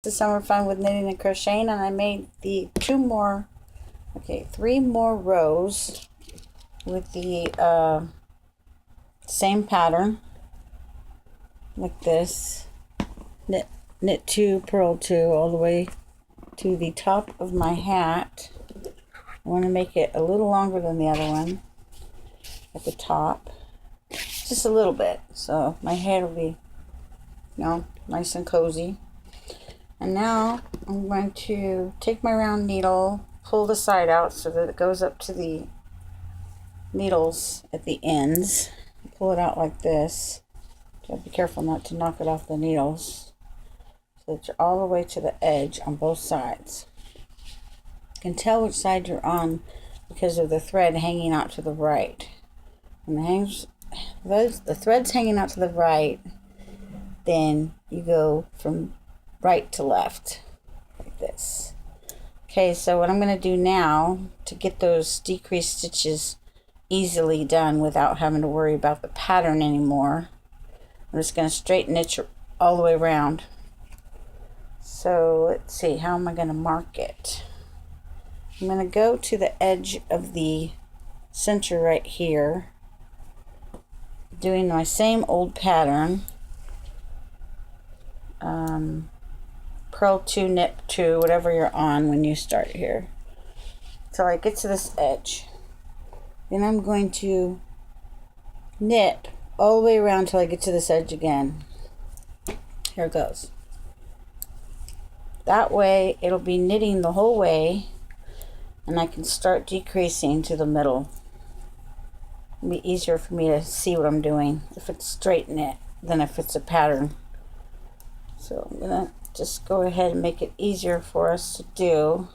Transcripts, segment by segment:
The summer fun with knitting and crocheting, and I made the three more rows with the same pattern, like this. Knit 2, purl 2 all the way to the top of my hat. I want to make it a little longer than the other one at the top, just a little bit, so my head will be, nice and cozy. And now I'm going to take my round needle, pull the side out so that it goes up to the needles at the ends. Pull it out like this. So be careful not to knock it off the needles, so that you're all the way to the edge on both sides. You can tell which side you're on because of the thread hanging out to the right. When the thread's hanging out to the right, then you go from right to left, like this. Okay, so what I'm going to do now to get those decreased stitches easily done without having to worry about the pattern anymore, I'm just going to straighten it all the way around. So let's see, how am I going to mark it? I'm going to go to the edge of the center right here, doing my same old pattern. Purl 2, knit 2, whatever you're on when you start here, till I get to this edge. Then I'm going to knit all the way around till I get to this edge again. Here it goes. That way it'll be knitting the whole way, and I can start decreasing to the middle. It'll be easier for me to see what I'm doing if it's straight knit than if it's a pattern. So I'm gonna just go ahead and make it easier for us to do.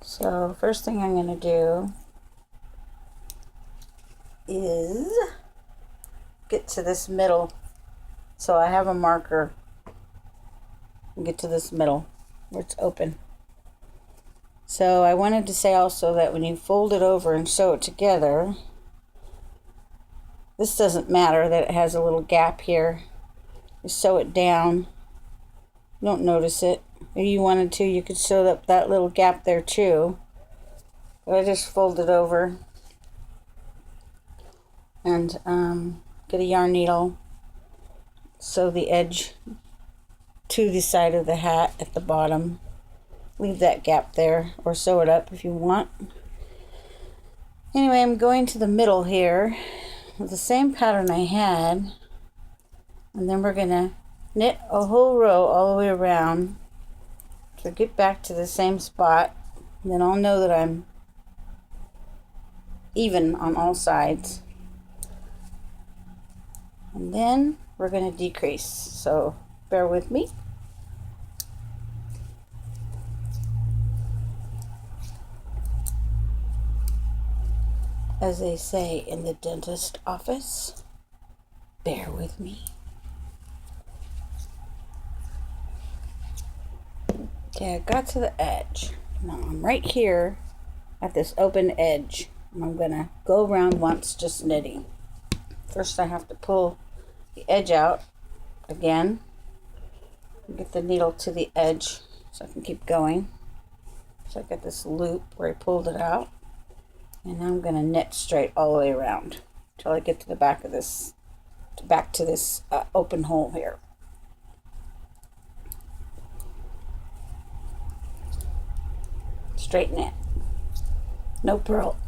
So first thing I'm going to do is get to this middle. So I have a marker and get to this middle where it's open. So I wanted to say also that when you fold it over and sew it together, this doesn't matter that it has a little gap here. You sew it down, you don't notice it. If you wanted to, you could sew up that little gap there too. But I just fold it over and get a yarn needle, sew the edge to the side of the hat at the bottom. Leave that gap there, or sew it up if you want. Anyway, I'm going to the middle here with the same pattern I had, and then we're going to knit a whole row all the way around to get back to the same spot. And then I'll know that I'm even on all sides. And then we're going to decrease, so bear with me. As they say in the dentist office, bear with me. Okay, I got to the edge. Now I'm right here at this open edge, and I'm going to go around once just knitting. First I have to pull the edge out again, get the needle to the edge so I can keep going. So I got this loop where I pulled it out. And now I'm going to knit straight all the way around until I get to the back of this, back to this open hole here. Straight knit, no purl.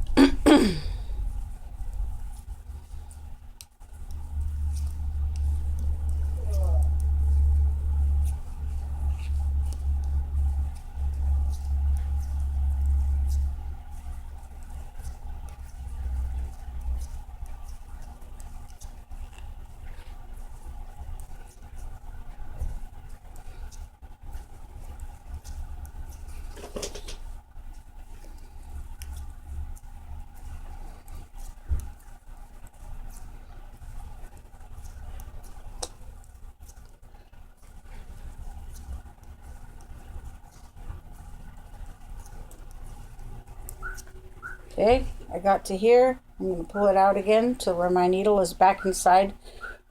Okay, I got to here. I'm going to pull it out again to where my needle is back inside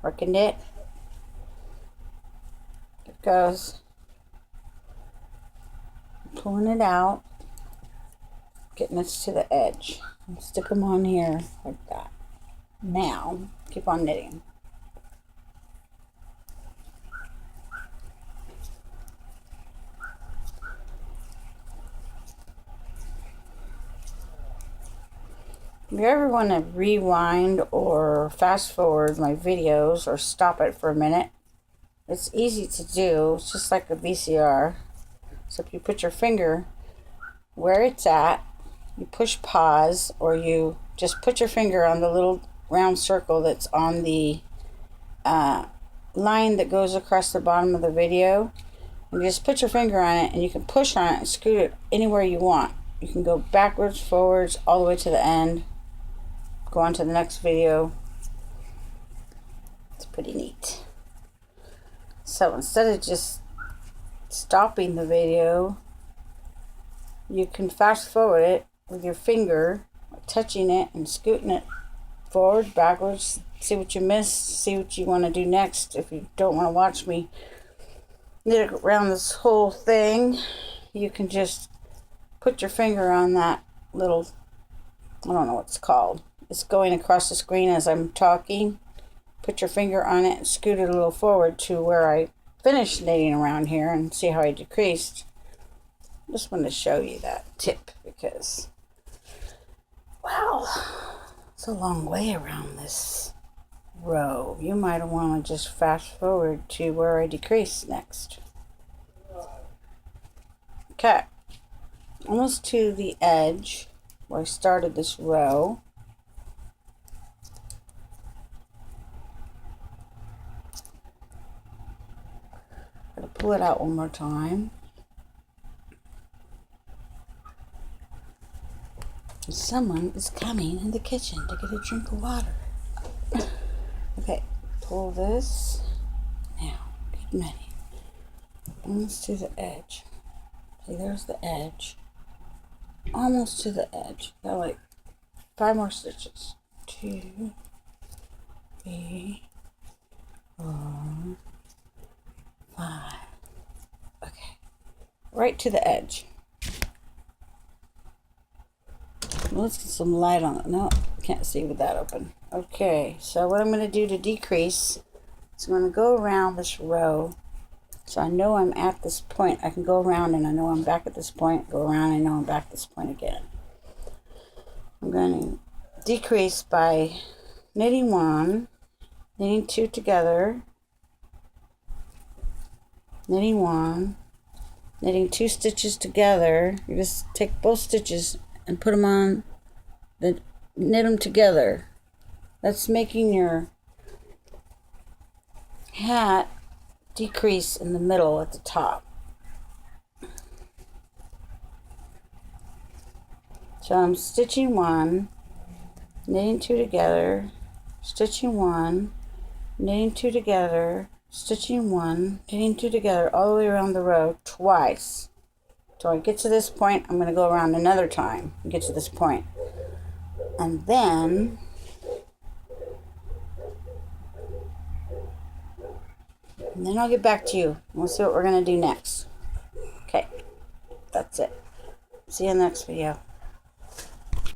where I can knit. It goes. Pulling it out, getting this to the edge, and stick them on here like that. Now, keep on knitting. If you ever want to rewind or fast forward my videos or stop it for a minute, it's easy to do. It's just like a VCR. So if you put your finger where it's at, you push pause, or you just put your finger on the little round circle that's on the line that goes across the bottom of the video. And you just put your finger on it, and you can push on it and scoot it anywhere you want. You can go backwards, forwards, all the way to the end. Go on to the next video. It's pretty neat. So instead of just stopping the video, you can fast forward it with your finger, touching it and scooting it forward, backwards, see what you missed, see what you want to do next. If you don't want to watch me knit around this whole thing, you can just put your finger on that little, I don't know what it's called. It's going across the screen as I'm talking. Put your finger on it and scoot it a little forward to where I finished knitting around here, and see how I decreased. Just wanted to show you that tip because, wow, it's a long way around this row. You might want to just fast forward to where I decrease next. Okay, almost to the edge where I started this row. Gotta pull it out one more time. Someone is coming in the kitchen to get a drink of water. Okay, pull this. Now, keep knitting. Almost to the edge. See, there's the edge. Almost to the edge. Got like 5 more stitches. 2, 3, 4, 5. Okay, right to the edge. Well, let's get some light on it. No, can't see with that open. Okay, so what I'm going to do to decrease is I'm going to go around this row. So I know I'm at this point. I can go around and I know I'm back at this point. Go around and I know I'm back at this point again. I'm going to decrease by knitting 1, knitting 2 together, knitting 1, knitting 2 stitches together. You just take both stitches and put them on, then knit them together. That's making your hat decrease in the middle at the top. So I'm stitching 1, knitting 2 together, stitching 1, knitting 2 together, stitching 1, knitting 2 together, all the way around the row twice. So I get to this point, I'm going to go around another time and get to this point. And then I'll get back to you. We'll see what we're going to do next. Okay, that's it. See you in the next video.